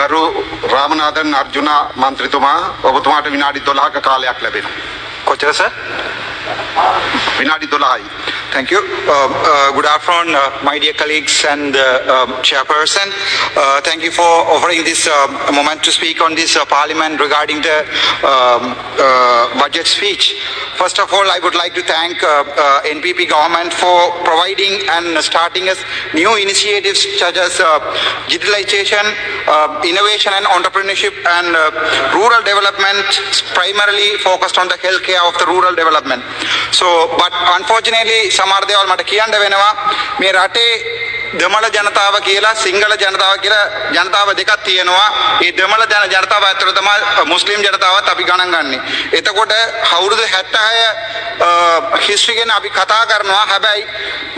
ගරු රාමනාදන් අර්ජුන මන්ත්‍රීතුමා ඔබතුමාට විනාඩි 12ක කාලයක් ලැබෙනවා. කොච්චර සර්? විනාඩි 12යි. Thank you. Good afternoon, my dear colleagues and chairperson. Thank you for offering this moment to speak on this parliament regarding the budget speech. First of all, I would like to thank NPP government for providing and starting us new initiatives such as digitalization, innovation and entrepreneurship and rural development, primarily focused on the healthcare of the rural development. So, but unfortunately, සමහර දේවල් මට කියන්න වෙනවා මේ රටේ දෙමළ ජනතාව කියලා සිංහල ජනතාව කියලා ජනතාව දෙකක් තියෙනවා. ඒ දෙමළ ජනතාව ඇතුළත තමයි මුස්ලිම් ජනතාවත් අපි ගණන් ගන්නෙ. එතකොට අවුරුදු 76 හිස්ටරි ගැන අපි කතා කරනවා. හැබැයි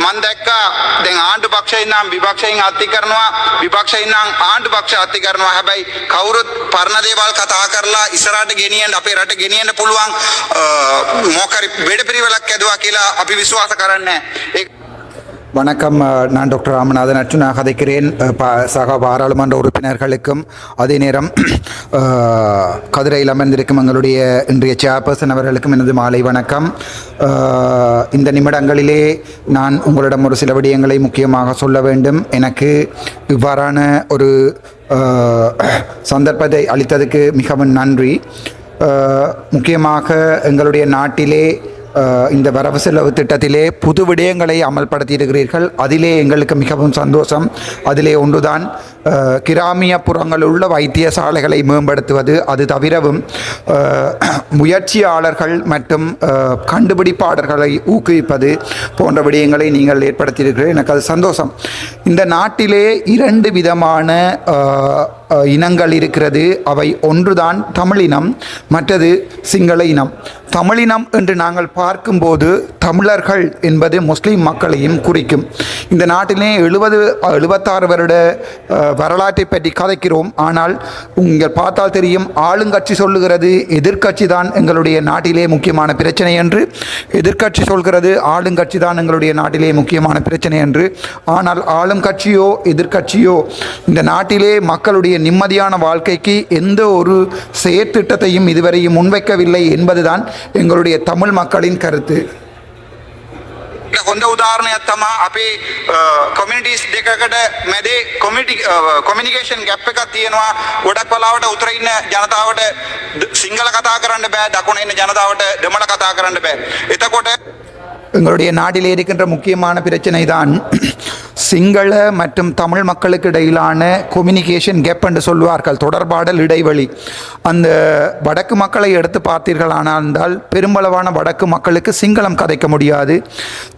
මම දැක්කා දැන් ආණ්ඩු පක්ෂයෙන් නම් විපක්ෂයෙන් අත්ති කරනවා, විපක්ෂයෙන් නම් ආණ්ඩු පක්ෂ අත්ති කරනවා. හැබැයි කවුරුත් පරණ දේවල් කතා කරලා ඉස්සරහට ගෙනියන්න අපේ රට ගෙනියන්න පුළුවන් මොකරි බෙඩපිරිවෙලක් ඇදුවා කියලා අපි විශ්වාස කරන්නේ නැහැ. வணக்கம். நான் டாக்டர் ராமநாதன் அர்ஜுனா கதைக்கிறேன். சக பாராளுமன்ற உறுப்பினர்களுக்கும் அதே நேரம் கதிரையில் அமர்ந்திருக்கும் எங்களுடைய இன்றைய சேர்பர்சன் அவர்களுக்கும் எனது மாலை வணக்கம். இந்த நிமிடங்களிலே நான் உங்களிடம் ஒரு சில விடயங்களை முக்கியமாக சொல்ல வேண்டும். எனக்கு இவ்வாறான ஒரு சந்தர்ப்பத்தை அளித்ததுக்கு மிகவும் நன்றி. முக்கியமாக எங்களுடைய நாட்டிலே இந்த வரவு செலவு திட்டத்திலே புது விடயங்களை அமல்படுத்தியிருக்கிறீர்கள். அதிலே எங்களுக்கு மிகவும் சந்தோஷம். அதிலே ஒன்றுதான் கிராமிய புறங்களில் உள்ள வைத்தியசாலைகளை மேம்படுத்துவது. அது தவிரவும் முயற்சியாளர்கள் மற்றும் கண்டுபிடிப்பாளர்களை ஊக்குவிப்பது போன்ற விடயங்களை நீங்கள் ஏற்படுத்தியிருக்கிறீர்கள். எனக்கு அது சந்தோஷம். இந்த நாட்டிலே 2 விதமான இனங்கள் இருக்கிறது. அவை ஒன்றுதான் தமிழினம், மற்றது சிங்கள இனம். தமிழினம் என்று நாங்கள் பார்க்கும்போது தமிழர்கள் என்பது முஸ்லீம் மக்களையும் குறிக்கும். இந்த நாட்டிலே 76 வருட வரலாற்றை பற்றி கதைக்கிறோம். ஆனால் நீங்கள் பார்த்தால் தெரியும், ஆளுங்கட்சி சொல்லுகிறது எதிர்க்கட்சி தான் எங்களுடைய நாட்டிலே முக்கியமான பிரச்சனை என்று, எதிர்க்கட்சி சொல்கிறது ஆளுங்கட்சி தான் எங்களுடைய நாட்டிலே முக்கியமான பிரச்சனை என்று. ஆனால் ஆளும் கட்சியோ எதிர்க்கட்சியோ இந்த நாட்டிலே மக்களுடைய நிம்மதியான வாழ்க்கைக்கு எந்த ஒரு செயற்திட்டத்தையும் இதுவரையும் முன்வைக்கவில்லை என்பதுதான் எங்களுடைய தமிழ் மக்களின் கருத்து. හොඳ උදාහරණයක් තමයි අපේ කමියුනිටිස් දෙකකට මැදේ කොමියුනිකේෂන් ගැප් එකක් තියෙනවා. ගොඩක් වෙලාවට උතර ඉන්න ජනතාවට සිංහල කතා කරන්න බෑ, දකුණ ඉන්න ජනතාවට දෙමළ කතා කරන්න බෑ. එතකොට எங்களுடைய நாட்டில் இருக்கின்ற முக்கியமான பிரச்சனை தான் சிங்கள மற்றும் தமிழ் மக்களுக்கு இடையிலான கம்யூனிகேஷன் கேப் என்று சொல்வார்கள், தொடர்பாடல் இடைவெளி. அந்த வடக்கு மக்களை எடுத்து பார்த்தீர்களானால் பெரும்பளவான வடக்கு மக்களுக்கு சிங்களம் கதைக்க முடியாது.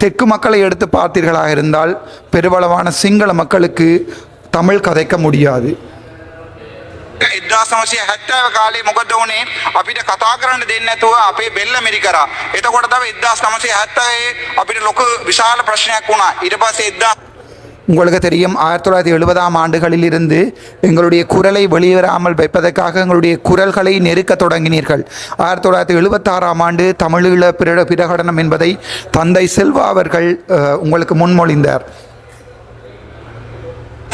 தெற்கு மக்களை எடுத்து பார்த்தீர்களாக இருந்தால் பெரும்பளவான சிங்கள மக்களுக்கு தமிழ் கதைக்க முடியாது. 1970 කාලේ මොකද වුනේ? අපිට කතා කරන්න දෙන්නේ නැතුව අපේ බෙල්ල මිරි කරා. එතකොට තමයි 1970 අපිට ලොකු විශාල ප්‍රශ්නයක් වුණා. ඊට පස්සේ உங்களுக்கு தெரியும், 1970ஆம் ஆண்டுகளில் இருந்து எங்களுடைய குரலை வெளிவராமல் வைப்பதற்காக எங்களுடைய குரல்களை நெருக்க தொடங்கினீர்கள். 1976ஆம் ஆண்டு தமிழீழ பிரகடனம் என்பதை தந்தை செல்வா அவர்கள் உங்களுக்கு முன்மொழிந்தார்.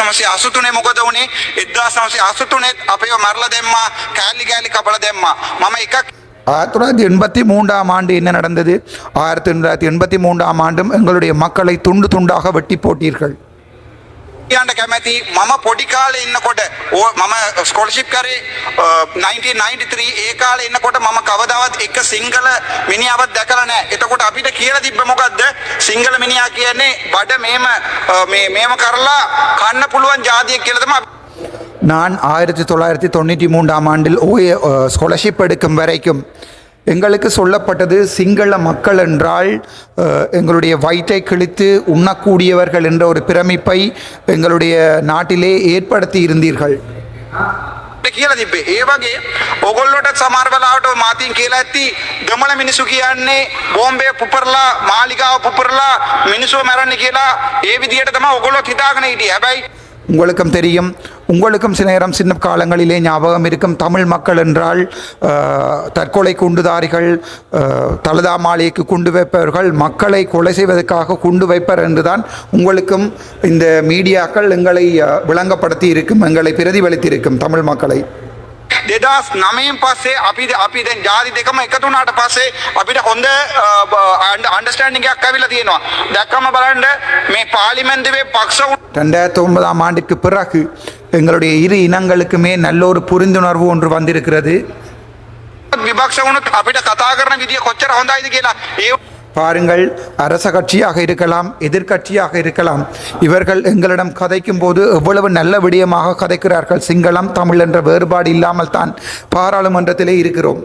1983 මොකද වුනේ? 1983 අපේව මරලා දැම්මා, කෑලි කෑලි කපලා දැම්මා. මම එකක් 1983ஆம் ஆண்டு என்ன நடந்தது? 1983ஆம் ஆண்டும் எங்களுடைய மக்களை துண்டு துண்டாக வெட்டி போட்டீர்கள். කියන්න කැමැති මම පොඩි කාලේ ඉන්නකොට මම ස්කෝලර්ෂිප් කරේ 1993 ඒ කාලේ ඉන්නකොට මම කවදාවත් එක සිංගල මිනිහාවත් දැකලා නැහැ. එතකොට අපිට කියලා තිබ්බ මොකද්ද? සිංගල මිනිහා කියන්නේ බඩ මේම කරලා කන්න පුළුවන් ජාතියක් කියලා තමයි. நான் 1993ஆம் ஆண்டில் ஸ்காலர்ஷிப் எடுக்கும் வரைக்கும் எங்களுக்கு சொல்லப்பட்டது சிங்கள மக்கள் என்றால் எங்களுடைய வயிற்றை கிழித்து உண்ணக்கூடியவர்கள் என்ற ஒரு பிரமிப்பை எங்களுடைய நாட்டிலே ஏற்படுத்தி இருந்தீர்கள். කියලා තිබ්බේ. ඒ වගේ ඕගොල්ලෝට සමහර වෙලාවට මාතින් කියලා ඇති දෙමළ මිනිස්සු කියන්නේ බෝම්බේ පුපුරලා මාලිගාව පුපුරලා මිනිස්සු මරන්න කියලා ඒ විදිහට තමයි ඕගොල්ලෝ හිතාගෙන හිටියේ. හැබැයි உங்களுக்கும் தெரியும், உங்களுக்கும் சில நேரம் சின்ன காலங்களிலே ஞாபகம் இருக்கும், தமிழ் மக்கள் என்றால் தற்கொலை குண்டுதாரிகள், தலதா மாளிகைக்கு குண்டு வைப்பவர்கள், மக்களை கொலை செய்வதற்காக குண்டு வைப்பர் என்றுதான் உங்களுக்கும் இந்த மீடியாக்கள் எங்களை விளங்கப்படுத்தி இருக்கும், எங்களை பிரதிபலித்து இருக்கும் தமிழ் மக்களை. 2009 පස්සේ අපි දැන් ජාති දෙකම එකතු වුණාට පස්සේ අපිට හොඳ අන්ඩර්ස්ටෑන්ඩින්ග් එකක් ඇවිල්ලා තියෙනවා. දැක්කම බලන්න මේ පාර්ලිමේන්තුවේ පක්ෂ 2009 ஆண்டிற்கு பிறகு எங்களுடைய இரு இனங்களுக்குமே நல்ல ஒரு புரிந்துணர்வு ஒன்று வந்திருக்கிறது. විපක්ෂ වුණොත් අපිට කතා කරන විදිය කොච්චර හොඳයිද කියලා பாருங்கள், அரச கட்சியாக இருக்கலாம், எதிர்கட்சியாக இருக்கலாம், இவர்கள் எங்களிடம் கதைக்கும் போது எவ்வளவு நல்ல விடயமாக கதைக்கிறார்கள். சிங்களம் தமிழ் என்ற வேறுபாடு இல்லாமல் தான் பாராளுமன்றத்திலே இருக்கிறோம்.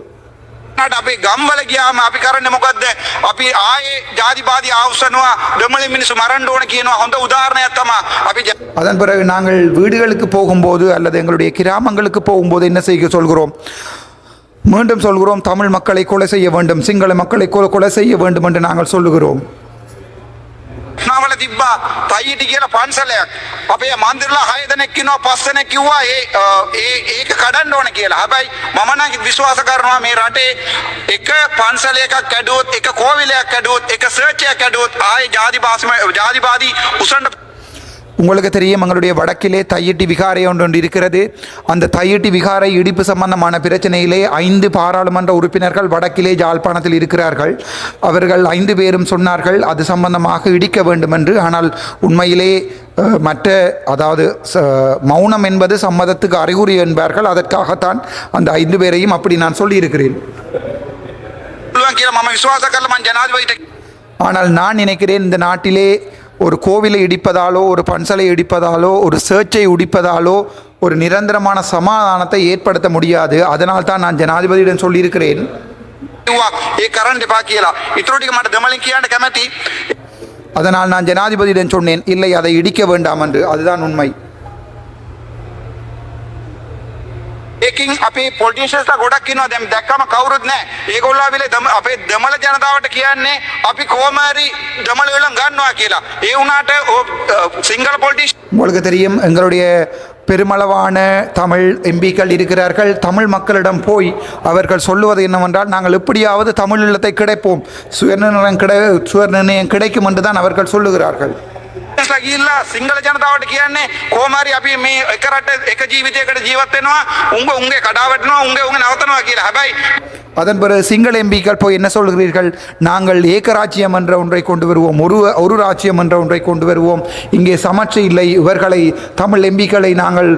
අපි ගම්වල ගියාම අපි කරන්නේ මොකද්ද? අපි ආයේ ජාතිවාදී ආවුස්සනවා දෙමළ මිනිස්සු මරන්න ඕන කියනවා. හොඳ උදාහරණයක් තමයි. අපි அதன் பிறகு நாங்கள் வீடுகளுக்கு போகும்போது அல்லது எங்களுடைய கிராமங்களுக்கு போகும்போது என்ன செய்ய சொல்கிறோம்? மீண்டும் சொல்கிறோம், தமிழ் மக்களை கொலை செய்ய வேண்டும், சிங்கள மக்களை கொலை செய்ய வேண்டும் என்று நாங்கள் சொல்லுகிறோம். නාවල තිබ්බා තයිටි කියලා පන්සලයක්. අපේ මන්දිරලා 6 දෙනෙක් ඉන්නවා 5 දෙනෙක් කිව්වා ඒක කඩන්න ඕන කියලා. හැබැයි මම නම් විශ්වාස කරනවා මේ රටේ එක පන්සලයකක් කැඩුවොත්, එක කෝවිලයක් කැඩුවොත්, එක සර්ච් එකක් කැඩුවොත් ආයේ ජාතිවාදී උසන්න. உங்களுக்கு தெரியும், எங்களுடைய வடக்கிலே தையிட்டி விகாரை ஒன்று இருக்கிறது. அந்த தையிட்டி விகாரை இடிப்பு சம்பந்தமான பிரச்சனையிலே 5 பாராளுமன்ற உறுப்பினர்கள் வடக்கிலே ஜாழ்ப்பாணத்தில் இருக்கிறார்கள். அவர்கள் 5 பேரும் சொன்னார்கள் அது சம்பந்தமாக இடிக்க வேண்டும் என்று. ஆனால் உண்மையிலே மற்ற, அதாவது மௌனம் என்பது சம்மதத்துக்கு அறிகுறி என்பார்கள். அதற்காகத்தான் அந்த 5 பேரையும் அப்படி நான் சொல்லியிருக்கிறேன். ஆனால் நான் நினைக்கிறேன், இந்த நாட்டிலே ஒரு கோவிலை இடிப்பதாலோ, ஒரு பன்சலை இடிப்பதாலோ, ஒரு சர்ச்சை இடிப்பதாலோ ஒரு நிரந்தரமான சமாதானத்தை ஏற்படுத்த முடியாது. அதனால் தான் நான் ஜனாதிபதியிடம் சொல்லியிருக்கிறேன். அதனால் நான் ஜனாதிபதியிடம் சொன்னேன், இல்லை அதை இடிக்க வேண்டாம் என்று. அதுதான் உண்மை. ඒකින් අපේ පොලිටිෂියන්ස්ලා ගොඩක් ඉන්නවා. දැන් දැක්කම කවුරුත් නැහැ. ඒගොල්ලෝ ආවිලේ අපේ දමල ජනතාවට කියන්නේ අපි කොහොම හරි දමල වලින් ගන්නවා කියලා. ඒ වුණාට සිංගල් පොලිටිෂියන් உங்களுக்கு தெரியும், எங்களுடைய பெருமளவான தமிழ் எம்பிக்கள் இருக்கிறார்கள். தமிழ் மக்களிடம் போய் அவர்கள் சொல்லுவது என்னவென்றால், நாங்கள் எப்படியாவது தமிழ் இல்லத்தை கிடைப்போம், சுயநிர்ணயம் கிடைக்கும் என்று தான் அவர்கள் சொல்லுகிறார்கள். ගිහිල්ලා සිංහල ජනතාවට කියන්නේ කොහොම හරි අපි මේ එක රට එක ජීවිතයකට ජීවත් වෙනවා, උංගේ කඩාවැටෙනවා, උංගේ නවතනවා කියලා. හැබැයි அதன் பிறகு சிங்கள எம்பிக்கள் போய் என்ன சொல்கிறீர்கள்? நாங்கள் ஏகராஜ்யம் என்ற ஒன்றை கொண்டு வருவோம், ஒரு ராஜ்யம் என்ற ஒன்றை கொண்டு வருவோம், இங்கே சமற்று இல்லை, இவர்களை தமிழ் எம்பிக்களை நாங்கள்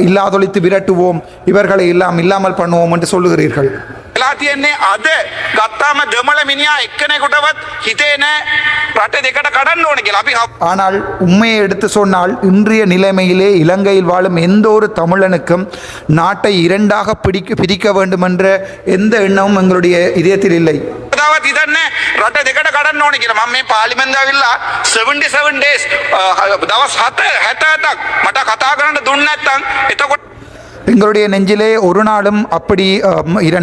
இல்லாதொழித்து விரட்டுவோம், இவர்களை எல்லாம் இல்லாமல் பண்ணுவோம் என்று சொல்லுகிறீர்கள். වෙලා තියන්නේ අද ගත්තාම දෙමළ මිනිහා එක්කෙනෙකුටවත් හිතේ නැහැ රට දෙකට කඩන්න ඕන කියලා. අපි ஆனால் உண்மையை எடுத்து சொன்னால், இன்றைய நிலைமையிலே இலங்கையில் வாழும் எந்த ஒரு தமிழனுக்கும் நாட்டை இரண்டாக பிரிக்க வேண்டும் என்ற எந்த எண்ணமும் எங்களுடைய இதயத்தில் இல்லை. කවදාවත් හිතන්නේ රට දෙකට කඩන්න ඕන කියලා. මම මේ පාර්ලිමේන්තුව ඇවිල්ලා 77 days දවස් 77ක් මට කතා කරන්න දුන්නේ නැත්නම් එතකොට எங்களுடைய நெஞ்சிலே ஒரு நாளும் அப்படி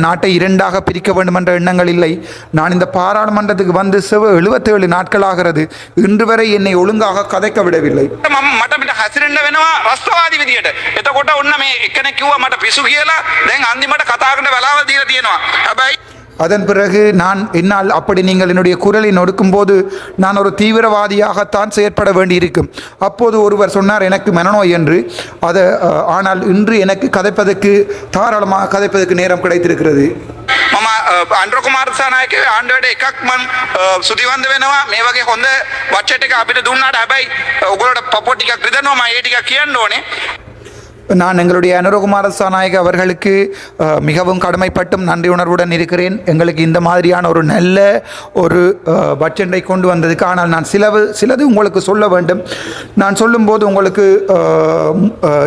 நாட்டை இரண்டாக பிரிக்க வேண்டும் என்ற எண்ணங்கள் இல்லை. நான் இந்த பாராளுமன்றத்துக்கு வந்து 77 நாட்கள் ஆகிறது. இன்று வரை என்னை ஒழுங்காக கதைக்க விடவில்லை. මට පිට හැසිරෙන්න වෙනවා රස්තවාදී විදියට. එතකොට ඔන්න මේ එකෙනෙක් කිව්වා මට පිසු කියලා. දැන් අන්තිමට කතා කරන්න වෙලාව දීලා තියෙනවා. හැබැයි அதன் பிறகு என்னால் அப்படி நீங்கள் என்னுடைய குரலை நொடுக்கும் போது நான் ஒரு தீவிரவாதியாகத்தான் செயற்பட வேண்டியிருக்கும். அப்போது ஒருவர் சொன்னார் எனக்கு மனநோய் என்று. ஆனால் இன்று எனக்கு தாராளமாக கதைப்பதற்கு நேரம் கிடைத்திருக்கிறது. මම අන්ඩ්‍ර කුමාර දිසානායක ආණ්ඩුවට එකක් මම සුදිවන්ත වෙනවා මේ වගේ හොඳ බජට් එක අපිට දුන්නාට. හැබැයි ඔයගොල්ලෝට පපොට් ටිකක් රිදෙනවා. මම ඒ ටික කියන්න ඕනේ. நான் எங்களுடைய அனுரகுமார சாநாயக அவர்களுக்கு மிகவும் கடமைப்பட்டும் நன்றி உணர்வுடன் இருக்கிறேன். எங்களுக்கு இந்த மாதிரியான ஒரு நல்ல ஒரு பட்ஜெட்டை கொண்டு வந்ததுக்கு. ஆனால் நான் சிலது உங்களுக்கு சொல்ல வேண்டும். நான் சொல்லும்போது உங்களுக்கு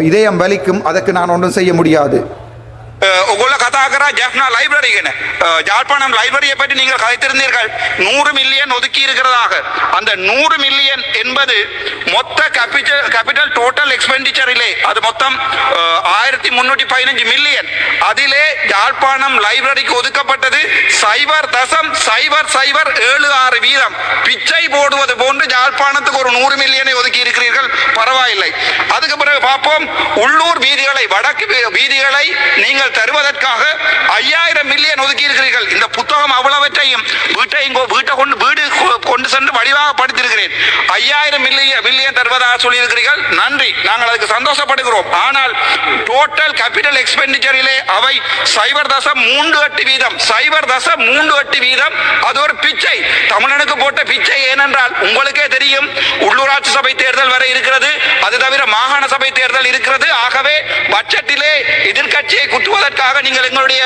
இதயம் வலிக்கும். அதற்கு நான் ஒன்றும் செய்ய முடியாது. ඔගොල්ලෝ කතා කරා ජැෆ්නා லைப்ரரி ගැන. ஜாழ்ப்பாணம் லைப்ரரியை பற்றி நீங்கள் கதைத்திருந்தீர்கள். 100 மில்லியன் ஒதுக்கி இருக்கிறதாக. அந்த 100 மில்லியன் என்பது மொத்த கேபிட்டல் டோட்டல் எக்ஸ்பெண்டிச்சரிலே அது மொத்தம் 1315 மில்லியன். அதிலே யாழ்ப்பாணம் லைப்ரரிக்கு ஒதுக்கப்பட்டது 0.0076 வீதம். பிச்சை போடுவது போன்று யாழ்ப்பாணத்துக்கு ஒரு 100 மில்லியனை ஒதுக்கி இருக்கிறீர்கள், பரவாயில்லை. அதுக்கு பிறகு பார்ப்போம், உள்ளூர் வீதிகளை வடக்கு வீதிகளை நீங்கள் தருவதற்காக 5000 மில்லியன் ஒதுக்கி இருக்கிறீர்கள். இந்த புத்தகம் அவ்வளவற்றையும் வீட்டை கொண்டு சென்று வடிவாக படித்திருக்கிறேன். 5000 மில்லியன் தருவதாக சொல்லியிருக்கிறீர்கள், நன்றி, நாங்கள் அதுக்கு சந்தோஷப்படுகிறோம். ஆனால் டோட்டல் கேபிட்டல் எக்ஸ்பெண்டிச்சரிலே அவை 0.38 வீதம், 0.38 வீதம். அது ஒரு பிச்சை, தமிழனுக்கு போட்ட பிச்சை. ஏனென்றால் உங்களுக்கே தெரியும், உள்ளூராட்சி சபை தேர்தல் வரை இருக்கிறது, அது தவிர மாகாண சபை தேர்தல் இருக்கிறது. ஆகவே பட்ஜெட்டிலே எதிர்கட்சியை குத்துவதற்காக நீங்கள் எங்களுடைய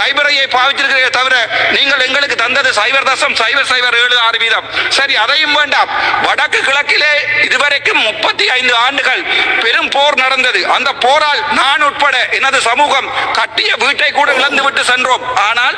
லைப்ரரியை பாவிச்சிருக்கிறீர்கள் தவிர நீங்கள் எங்களுக்கு தந்தது 0.007 வீதம். சரி, அதையும் வேண்டாம். வடக்கு கிழக்கிலே இதுவரைக்கும் 35 ஆண்டுகள் பெரும் போர் நடந்தது. அந்த போரால் நான் உட்பட எனது சமூகம் கட்டிய வீட்டை கூட இழந்து விட்டு சென்றோம். ஆனால்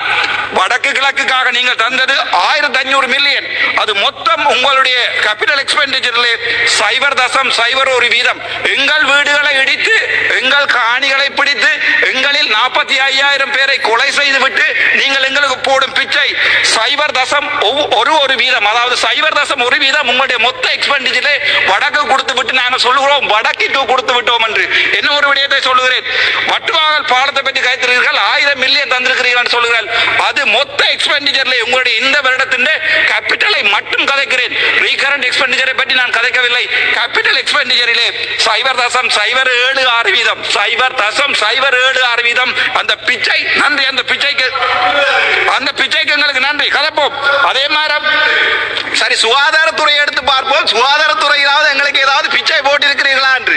வடக்கு கிழக்குக்காக நீங்கள் தந்தது 1500 மில்லியன். அது மொத்தம் உங்களுடைய கேபிட்டல் எக்ஸ்பெண்டிச்சரிலே 0.01 வீதம். எங்கள் வீடுகளை இடித்து, எங்கள் காணிகளை பிடித்து, எங்களில் 45,000 பேரை கொலை செய்து விட்டு நீங்கள் எங்களுக்கு போடும் பிச்சை 0.1 வீதம். அதாவது 0.1 வீதம் உங்களுடைய மொத்த எக்ஸ்பெண்டிச்சரிலே வடக்கு கொடுத்து விட்டு நாங்கள் சொல்லுகிறோம் வடக்கிற்கு கொடுத்து விட்டோம் என்று. என்ன ஒரு விடயத்தை சொல்லுகிறேன், வட்டுவாகல் பாலத்தை பற்றி கைத்திருக்கிறீர்கள், 1000 மில்லியன் தந்திருக்கிறீர்கள் சொல்லுகிறார்கள். அது மொத்த எக்ஸ்பெண்டிச்சர்ல உங்களுடைய இந்த வருடத்தின் கேபிட்டலை மட்டும் கதைக்கிறேன். ரீகரண்ட் எக்ஸ்பெண்டிச்சரை பற்றி நான் கதைக்கவில்லை. கேபிட்டல் எக்ஸ்பெண்டிச்சரிலே 0.076 வீதம், 0.076 வீதம். அந்த பிச்சை, நன்றி. அந்த பிச்சைக்கு எங்களுக்கு நன்றி, கதைப்போம். அதே மாதிரி சரி, சுகாதாரத்துறையை எடுத்து பார்ப்போம். சுகாதாரத்துறையிலாவது எங்களுக்கு ஏதாவது பிச்சை போட்டிருக்கிறீர்களா என்று.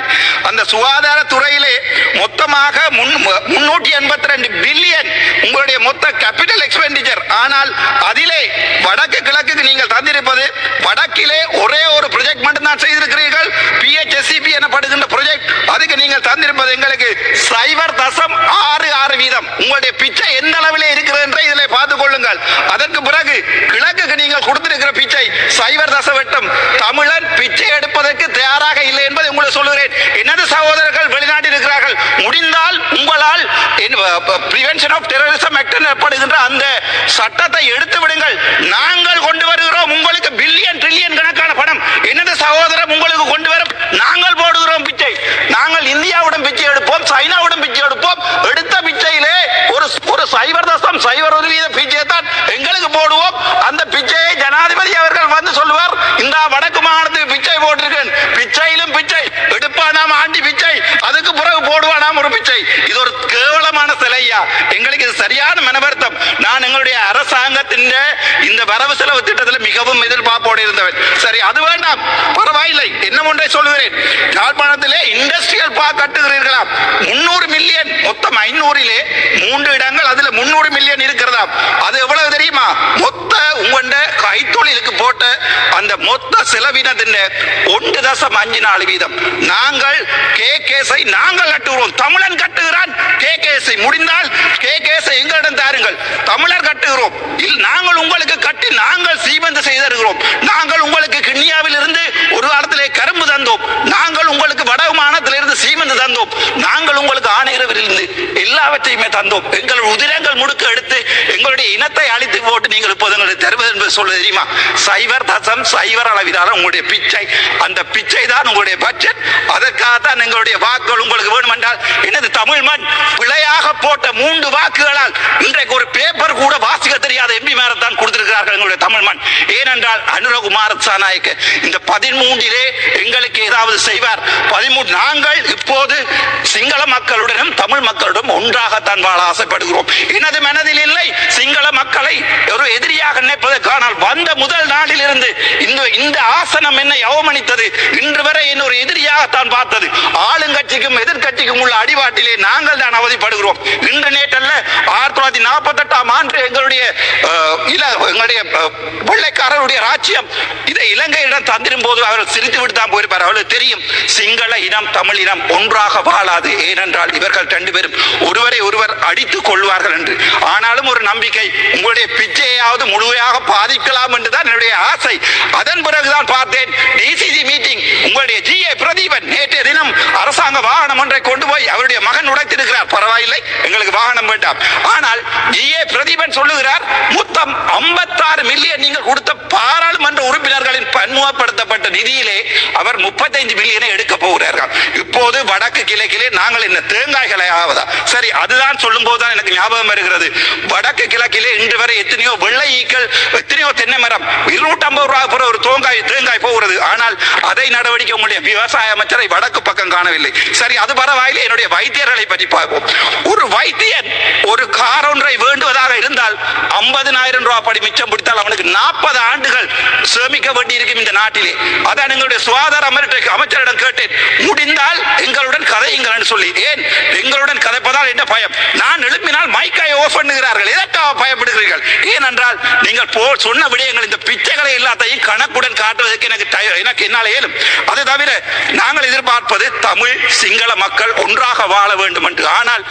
அந்த சுகாதாரத்துறையிலே மொத்தமாக 382 பில்லியன் உங்களுடைய மொத்த கேபிட்டல் எக்ஸ்பெண்டிச்சர். ஆனால் அதிலே வடக்கு கிழக்குக்கு நீங்கள் தந்திருப்பது, வடக்கிலே ஒரே ஒரு ப்ராஜெக்ட் மட்டும் தான் செய்திருக்கிறீர்கள், PHSCP எனப்படுகின்ற ப்ராஜெக்ட். அதுக்கு நீங்கள் தந்திருப்பது எங்களுக்கு 0.66 வீதம். உங்களுடைய பிச்சை எந்த அளவிலே இருக்கிறது என்று இதில் பார்த்துக் கொள்ளுங்கள். அதற்கு பிறகு கிழக்குக்கு நீங்கள் கொடுத்திருக்கிற பிச்சை 0.8. தமிழன் பிச்சை எடுப்பதற்கு தயாராக இல்லை என்பதை உங்களுக்கு சொல்லுகிறேன். எனது சகோதரர்கள் வெளிநாட்டில் இருக்கிறார்கள். முடிந்தால் உங்களால் பிரிவென்ஷன் ஆஃப் டெரரிசம் ஆக்ட் எனப்படுகின்ற அந்த சட்டத்தை எடுத்து விடுங்கள். நாங்கள் கொண்டு வருகிறோம் உங்களுக்கு பில்லியன் ட்ரில்லியன் கணக்கான பணம். எனது சகோதரர் உங்களுக்கு கொண்டு வரும், நாங்கள் போடுகிறோம் பிச்சை. நாங்கள் இந்தியாவுடன் பிச்சை எடுப்போம், சைனாவுடன் பிச்சை எடுப்போம். எடுத்த பிச்சையிலே ஒரு 0.01 வீத பிச்சையை தான் எங்களுக்கு போடுவோம். அந்த பிச்சையை ஜனாதிபதி அவர்கள் வந்து சொல்லுவார், இந்த வடக்கு மாகாணத்துக்கு பிச்சை போட்டிருக்கேன். பிச்சையிலும் பிச்சை எடுப்பானாம், ஆண்டி பிச்சை. அதுக்கு பிறகு போடுவானாம் ஒரு பிச்சை. இது ஒரு கேவலமான சிலையா. எங்களுக்கு இது சரியான மனவருத்தம். நான் எங்களுடைய அரசாங்கத்தின் இந்த வரவு செலவு திட்டத்தில் மிகவும் எதிர்பார்ப்போடு இருந்தவன். சரி, அது வேண்டாம், பரவாயில்லை. என்ன ஒன்றை சொல்லுகிறேன், யாழ்ப்பாணத்திலே இண்டஸ்ட்ரியல் பார்க் கட்டுகிறீர்களா? 300 மில்லியன், மொத்தம் 500லே 3 இடங்கள், அதுல 300 மில்லியன் இருக்கிறதா? அது எவ்வளவு தெரியுமா? மொத்த உங்கள கைத்தொழிலுக்கு போட்ட அந்த மொத்த செலவினத்தின் 1.54 வீதம். நாங்கள் கேகேஸை நாங்கள் கட்டுகிறோம். தமிழன் கட்டுகிறான் கேகேஸை. முடிந்தால் கேகேஸை எங்களிடம் தாருங்கள், தமிழர் கட்டுகிறோம். நாங்கள் உங்களுக்கு கட்டி நாங்கள் சீமந்து செய்திருக்கிறோம். நாங்கள் உங்களுக்கு கிண்ணியாவில் இருந்து ஒரு காலத்திலே கரும்பு தந்தோம். நாங்கள் உங்களுக்கு வடமானத்தில் இருந்து சீமந்து தந்தோம். நாங்கள் உங்களுக்கு ஆணையரவில் இருந்து எல்லாவற்றையுமே தந்தோம். எங்கள் உதிரங்கள் முடுக்க எடுத்து எங்களுடைய இனத்தை அழித்து போட்டு நீங்கள் இப்போது எங்களுக்கு தருவது என்பது சொல்ல தெரியுமா? 0.0 அளவிலான உங்களுடைய பிச்சை. அந்த பிச்சை தான் உங்களுடைய பட்ஜெட். அதற்காகத்தான் எங்களுடைய வாக்குகள் உங்களுக்கு வேணும் என்றால் எனது தமிழ் மண் பிழையாக போட்ட 3 வாக்குகளால் இன்றைக்கு ஒரு பேப்பர் கூட வாசிக்க தெரியாத எம்பி மேரத்தான் கொடுத்திருக்கிறார்கள் எங்களுடைய தமிழ் மண். ஏனென்றால் அனுரகுமார சாநாயக்க இந்த 13லே எங்களுக்கு ஏதாவது செய்வார். 13 நாங்கள் இப்போது சிங்கள மக்களுடனும் தமிழ் மக்களுடன் ஒன்றாகத்தான் வாழ ஆசைப்படுகிறோம். எனது மனதில் இல்லை சிங்கள மக்களை ஒரு எதிரியாக நினைப்பதற்கானால் வந்த முதல் நாளில் இருந்து இந்த ஆசனம் என்னை அவமனித்தது. இன்று வரை என்ன ஒரு எதிரியாகத்தான் பார்த்தது. ஆளுங்கட்சிக்கும் எதிர்கட்சிக்கும் உள்ள அடிவாட்டிலே நாங்கள் தான் அவதிப்படுகிறோம். இன்று நேற்றல்ல 1948ஆம் ஆண்டு எங்களுடைய வெள்ளைக்காரருடைய ராஜ்யம் இதை இலங்கையிடம் தந்திரும் போது அவர்கள் சிரித்து விட்டு தான் போயிருப்பார். அவர்களுக்கு தெரியும் சிங்கள இனம் தமிழ் இனம் ஒன்றாக வாழாது. ஏனென்றால் இவர்கள் 2 பேரும் ஒருவரை ஒருவர் அடித்துக் கொள்வார்கள் என்று. ஆனாலும் ஒரு நம்பிக்கை, உங்களுடைய பிச்சையாவது முழுமையாக பாதிக்கலாம் என்றுதான் என்னுடைய ஆசை. அதன் பிறகுதான் பார்த்தேன் டிசிசி மீட்டிங் உங்களுடைய ஜிஏ பிரதீபன் நேற்றைய தினம் அரசாங்க வாகனம் ஒன்றை கொண்டு போய் அவருடைய மகன் உடைத்திருக்கிறார். பரவாயில்லை, எங்களுக்கு வாகனம் வேண்டாம். ஆனால் ஜிஏ பிரதீபன் சொல்லுகிறார், மொத்தம் 56 மில்லியன் நீங்கள் கொடுத்த பாராளுமன்ற உறுப்பினர்களின் பன்முகப்படுத்தப்பட்ட நிதியிலே அவர் 35 மில்லியனை எடுக்க போகிறார்கள். இப்போது வடக்கு கிழக்கிலே நாங்கள் என்ன தேங்காய்களை ஆவதா? சரி, அதுதான் சொல்லும் போதுதான் எனக்கு ஞாபகம் வருகிறது. வடக்கு கிழக்கிலே இன்று வரை எத்தனையோ வெள்ளை ஈக்கள், எத்தனையோ தென்னை மரம் 250 ரூபாய் ஒரு தேங்காய் போகிறது. ஆனால் அதை நடவடிக்கை உங்களுடைய விவசாய அமைச்சரை வடக்கு பக்கம் காணவில்லை. சரி, அது பரவாயில்லை. என்னுடைய வைத்தியர்களை பற்றி பார்ப்போம். ஒரு வைத்தியன் ஒரு கார் ஒன்றை வேண்டுவதாக இருந்தால் 50,000 ரூபாய் படி மிச்சம் பிடித்தால் அவனுக்கு 40 ஆண்டுகள் சேமிக்க வேண்டி இருக்கும் இந்த நாட்டிலே. அதான் எங்களுடைய சுகாதார அமைச்சரிடம் கேட்டேன், முடிந்தால் எங்களுடன் கதையுங்கள் சொல்லி. ஏன் எங்களுடன் கதைப்பதால் என்ன பயம்? நான் எழுப்பினால் மைக்கை ஆஃப் பண்ணுகிறார்கள். எதற்காக பயப்படுகிறீர்கள்? ஏனென்றால் நீங்கள் சொன்ன விடயங்கள், இந்த பிச்சைகளை எல்லாத்தையும் கணக்குடன் காட்டுவதற்கு எனக்கு என்னால் இயலும். அது தவிர நாங்கள் எதிர்பார்ப்பது தமிழ் சிங்கள மக்கள் ஒன்றாக வாழ வேண்டும் என்று. ஆனால்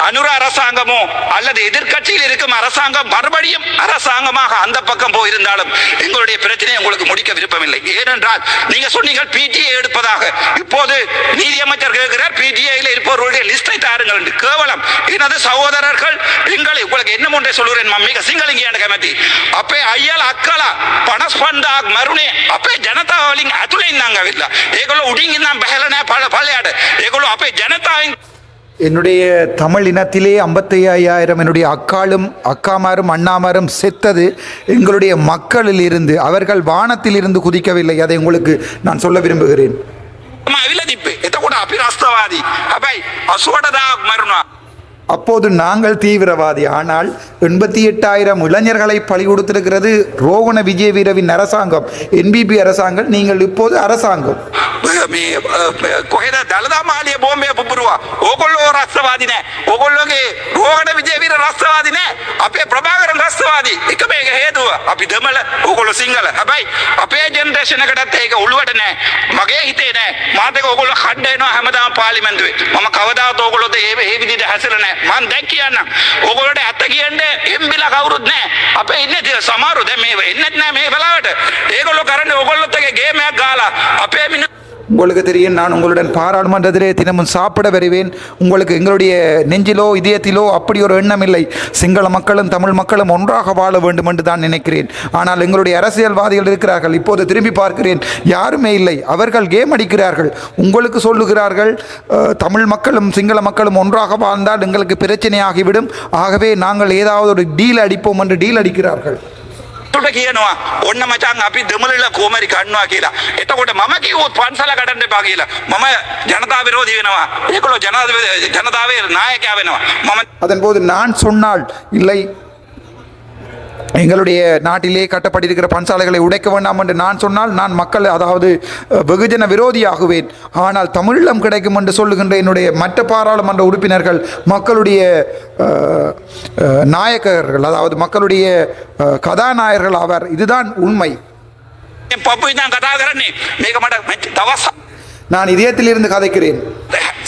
அனுரா அரசாங்கமோ அல்லது எதிர்கட்சியில் இருக்கும் அரசாங்கம் மறுபடியும் அரசாங்கமாக அந்த பக்கம் போயிருந்தாலும் எங்களுடைய பிரச்சனையை உங்களுக்கு முடிக்க விருப்பமில்லை. ஏனென்றால் நீங்க சொன்னீங்க பிடிஏ எடுப்பதாக. இப்போது நீதியமைச்சர் கேட்கிறார், பிடிஏல இருப்பவர்களுடைய லிஸ்டை தாருங்கள் என்று. கேவலம். எனது சகோதரர்கள் எங்களை உங்களுக்கு என்ன ஒன்றை சொல்லுறேன், மிக சிங்களிங்க கமிட்டி அப்பே ஐயால் அக்கலா பணஸ்பந்தாக் மருணே அப்பே ஜனதாவலிங் அதுலேயும் நாங்க இல்ல ஏகோல உடிங்கி நான் பஹலனே பழையாடு ஏகோல அப்பே ஜனதாவின். என்னுடைய தமிழ் இனத்திலே 55,000 என்னுடைய அக்காமாரும் அண்ணாமாரும் செத்தது எங்களுடைய மக்களில் இருந்து. அவர்கள் வானத்தில் இருந்து குதிக்கவில்லை. அதை உங்களுக்கு நான் சொல்ல விரும்புகிறேன். அப்போது நாங்கள் தீவிரவாதி. ஆனால் 88,000 இளைஞர்களை பலி கொடுத்திருக்கிறது ரோகண விஜயவீரவின் அரசாங்கம், என்பிபி அரசாங்கம். நீங்கள் இப்போது அரசாங்கம் කොහෙද දළදා මාලිය බෝම්බය පුපුරුවා. ඕගොල්ලෝ රස්තවාදී නෑ. ඕගොල්ලෝගේ රෝහණ විජේවීර රස්තවාදී නෑ. අපේ ප්‍රභාකරන් රස්තවාදී. එක මේක හේතුව අපි දෙමළ, ඕගොල්ලෝ සිංහල. හැබැයි අපේ ජෙනරේෂන් එකටත් ඒක ඔළුවට නෑ. මගේ හිතේ නෑ. මාත් එක ඕගොල්ලෝ කඩ එනවා හැමදාම පාර්ලිමේන්තුවේ. මම කවදාවත් ඕගොල්ලෝට මේ විදිහට හැසිරෙන්නේ නෑ. මම දැන් කියන්නම්. ඕගොල්ලෝට ඇත්ත කියන්නේ එම්බිලා කවුරුත් නෑ. අපේ ඉන්නේ සමහරව දැන් මේ එන්නත් නෑ මේ වෙලාවට. ඒගොල්ලෝ කරන්නේ ඕගොල්ලොත් එක ගේම් එකක් ගාලා අපේ உங்களுக்கு தெரியும், நான் உங்களுடன் பாராளுமன்றத்திலே தினமும் சாப்பிட வருவேன். உங்களுக்கு எங்களுடைய நெஞ்சிலோ இதயத்திலோ அப்படி ஒரு எண்ணம் இல்லை. சிங்கள மக்களும் தமிழ் மக்களும் ஒன்றாக வாழ வேண்டும் என்று தான் நினைக்கிறேன். ஆனால் எங்களுடைய அரசியல்வாதிகள் இருக்கிறார்கள். இப்போது திரும்பி பார்க்கிறேன், யாருமே இல்லை. அவர்கள் கேம் அடிக்கிறார்கள். உங்களுக்கு சொல்லுகிறார்கள், தமிழ் மக்களும் சிங்கள மக்களும் ஒன்றாக வாழ்ந்தால் எங்களுக்கு பிரச்சனையாகிவிடும், ஆகவே நாங்கள் ஏதாவது ஒரு டீல் அடிப்போம் என்று டீல் அடிக்கிறார்கள். කියනවා ඔන්න මචං අපි දෙමළල කොමරි කන්නවා කියලා. එතකොට මම කිව්වොත් පන්සල කඩන්න එපා කියලා. මම ජනතා විරෝධී වෙනවා. ඒගොල්ලෝ ජනතාවේ නායකයා වෙනවා. මම அதன்போது நான் சொன்னால் இல்லை, எங்களுடைய நாட்டிலே கட்டப்பட்டிருக்கிற பன்சாலைகளை உடைக்க வேண்டாம் என்று நான் சொன்னால் நான் மக்கள், அதாவது வெகுஜன விரோதியாகுவேன். ஆனால் தமிழீழம் கிடைக்கும் என்று சொல்லுகின்ற என்னுடைய மற்ற பாராளுமன்ற உறுப்பினர்கள் மக்களுடைய நாயகர்கள், அதாவது மக்களுடைய கதாநாயகர்கள் ஆவார். இதுதான் உண்மை. நான் இதயத்திலிருந்து கதைக்கிறேன்.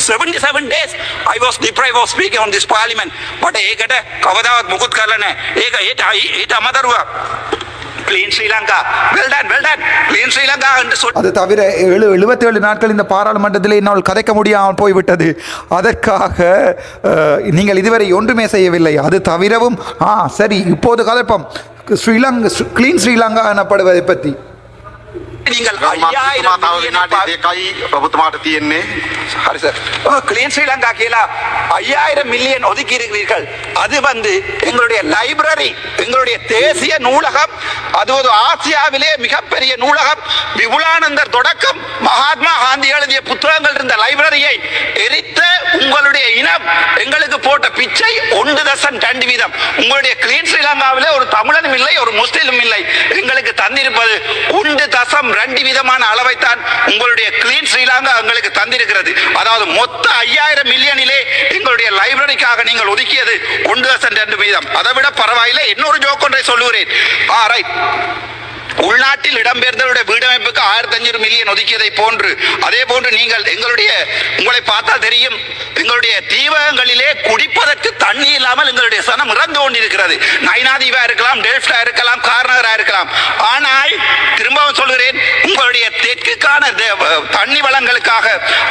77 days I was deprived of speaking on this parliament. but ඒකට කවදාවත් මුකුත් කරලා නැහැ. ඒක අමතරුව clean Sri Lanka. well done clean Sri Lanka என்று சொல்லி. அது தவிர 77 நாட்கள் இந்த பாராளுமன்றத்தில் என்னால் கதைக்க முடியாமல் போய்விட்டது. அதற்காக நீங்கள் இதுவரை ஒன்றுமே செய்யவில்லை. அது தவிரவும் சரி, இப்போது கதைப்போம் ஸ்ரீலங்கா, கிளீன் ஸ்ரீலங்கா எனப்படுவதை பற்றி. நீங்கள் ඔබතුමාට තියෙන්නේ හරි සර්. ක්ලීන් ශ්‍රී ලංකා කියලා 5000 மில்லியன் ஒதுக்கி இருக்கிறீர்கள். அது எங்களுடைய லைப்ரரி, எங்களுடைய தேசிய நூலகம், அது ஒரு ஆசியாவிலே மிகப்பெரிய நூலகம். விபுலானந்தர் தொடக்கம் மகாத்மா காந்தி எழுதிய புத்தகங்கள் இருந்த லைப்ரரியை எரித்த உங்களுடைய இனம் எங்களுக்கு போட்ட பிச்சை 1.2 உங்களுடைய கிளீன் ஸ்ரீலங்காவிலே ஒரு தமிழனும் இல்லை, ஒரு முஸ்லிமும் இல்லை. எங்களுக்கு தந்திருப்பது 1.2 அளவைத்தான் உங்களுடைய கிளீன் ஸ்ரீலங்கா எங்களுக்கு தந்திருக்கிறது. அதாவது மொத்த 5000 மில்லியனிலே எங்களுடைய லைப்ரரிக்காக நீங்கள் ஒதுக்கியது 1.2. அதை விட பரவாயில்லை. இன்னொரு ஜோக் ஒன்றை சொல்லுகிறேன். ரைட், உள்நாட்டு வெளிநாட்டில் இடம்பெயர்ந்தவருடைய வீடமைப்புக்கு 1500 மில்லியன் ஒதுக்கியதை போன்று அதே போன்று நீங்கள் உங்களை பார்த்தால் தெரியும், எங்களுடைய தீவகங்களிலே குடிப்பதற்கு தண்ணி இல்லாமல் எங்களுடைய சனம் இறந்து கொண்டிருக்கிறது. நைனாதீவா இருக்கலாம், டெல்ஃப்டா இருக்கலாம், கார்னகரா இருக்கலாம். ஆனால் திரும்பவும் சொல்கிறேன், உங்களுடைய தெற்குக்கான தண்ணி வளங்களுக்காக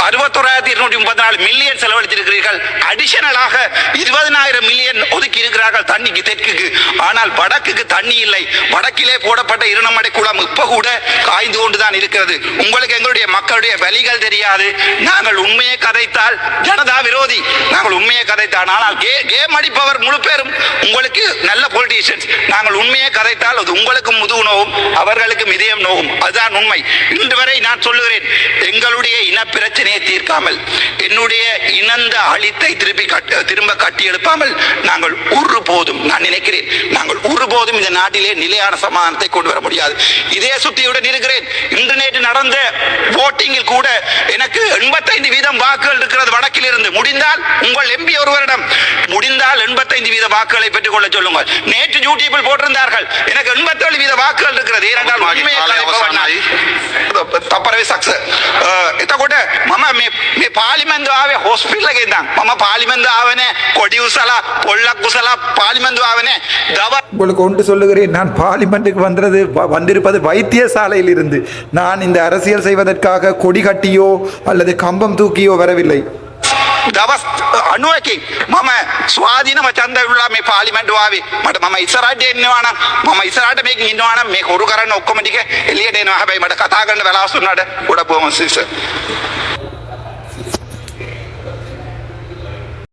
61,234 மில்லியன் செலவழித்திருக்கிறீர்கள். அடிஷனலாக 20,000 மில்லியன் ஒதுக்கி இருக்கிறார்கள் தண்ணிக்கு தெற்குக்கு. ஆனால் வடக்குக்கு தண்ணி இல்லை. வடக்கிலே போடப்பட்ட இருநமடை குளம் இப்ப கூட காய்ந்து கொண்டுதான் இருக்கிறது. உங்களுக்கு எங்களுடைய மக்களுடைய வலிகள் தெரியாது. நாங்கள் உண்மையை கதைத்தால் ஜனதா விரோதி, நாங்கள் உண்மையை கதைத்தால். ஆனால் கேம் அடிப்பவர் முழு பேரும் உங்களுக்கு நல்ல பொலிட்டீஷியன்ஸ். நாங்கள் உண்மையை கதைத்தால் அது உங்களுக்கு முதுகு நோவும், அவர்களுக்கும் இதயம் நோவும். அதுதான் உண்மை. இன்று வரை நான் சொல்லுகிறேன், எங்களுடைய இன பிரச்சனையை தீர்க்காமல், என்னுடைய இனந்த அழித்தை திரும்ப கட்டி எழுப்பாமல் நாங்கள் ஒருபோதும், நான் நினைக்கிறேன், நாங்கள் ஒருபோதும் இந்த நாட்டிலே நிலையான சமாதானத்தை கொண்டு வர முடியாது. இதே சுத்தியுடன் இருக்கிறேன். இன்று நேற்று நடந்த votingல் கூட எனக்கு 85% வாக்குகள் இருக்கிறது வடக்கில் இருந்து. முடிந்தால் உங்கள் எம்பி ஒருவரிடம் முடிந்தால் 85% வாக்குகளை பெற்றுக் கொள்ள சொல்லுங்கள். நேற்று யூடியூபில் போட்டிருந்தார்கள், எனக்கு 87% வாக்குகள் இருக்கிறது. ஏனென்றால் තපරවේ සක්ස එතකොට මම මේ පාර්ලිමේන්තු ආවේ හොස්පිටල් එකේ ඉඳන් මම පාර්ලිමේන්තු ආවේ නෑ කොඩි උසලා පොල්ලක් උසලා පාර්ලිමේන්තු ආවේ නෑ உங்களுக்கு ஒன்று சொல்லுகிறேன், நான் பார்லிமெண்ட்டுக்கு வந்திருப்பது வைத்தியசாலையில் இருந்து. நான் இந்த அரசியல் செய்வதற்காக கொடி கட்டியோ அல்லது கம்பம் தூக்கியோ வரவில்லை. දවස් 90කින් මම ස්වාධීනව ඡන්ද විරුලා මේ පාර්ලිමේන්තුව ආවේ. මට මම ඉස්සරහට එන්නවා නම් මම ඉස්සරහට මේකෙන් ඉන්නවා නම් මේ හොරු කරන්න ඔක්කොම ටික එළියට එනවා. හැබැයි මට කතා කරන්න වෙලාවක් දුන්නාට ගොඩක් බොහොම සිස